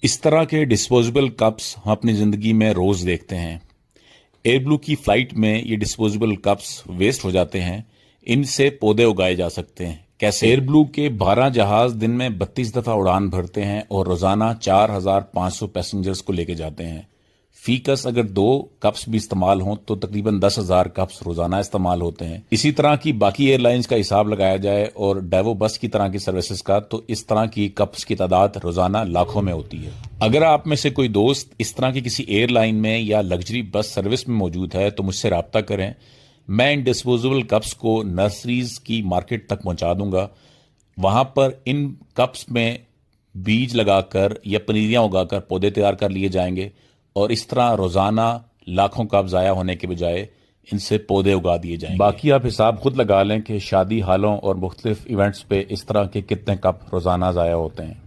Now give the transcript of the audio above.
इस तरह के डिस्पोजेबल कप्स हम अपनी ज़िंदगी में रोज़ देखते हैं। एयरब्लू की फ़्लाइट में ये डिस्पोजेबल कप्स वेस्ट हो जाते हैं। इनसे पौधे उगाए जा सकते हैं। कैसे? एयरब्लू के 12 जहाज दिन में 32 दफ़ा उड़ान भरते हैं और रोज़ाना 4,500 पैसेंजर्स को लेके जाते हैं। फीकस अगर 2 कप्स भी इस्तेमाल हों तो तकरीबन 10,000 कप्स रोजाना इस्तेमाल होते हैं। इसी तरह की बाकी एयरलाइंस का हिसाब लगाया जाए और डेवो बस की तरह की सर्विसेज का, तो इस तरह की कप्स की तादाद रोजाना लाखों में होती है। अगर आप में से कोई दोस्त इस तरह की किसी एयरलाइन में या लग्जरी बस सर्विस में मौजूद है तो मुझसे रब्ता करें। मैं इन डिस्पोजेबल कप्स को नर्सरीज की मार्केट तक पहुंचा दूंगा। वहां पर इन कप्स में बीज लगाकर या पनीरियां उगाकर पौधे तैयार कर लिए जाएंगे और इस तरह रोजाना लाखों कप जाया होने के बजाय इनसे पौधे उगा दिए जाएंगे। बाकी आप हिसाब खुद लगा लें कि शादी हालों और मुख्तलिफ इवेंट्स पे इस तरह के कितने कप रोजाना जाया होते हैं।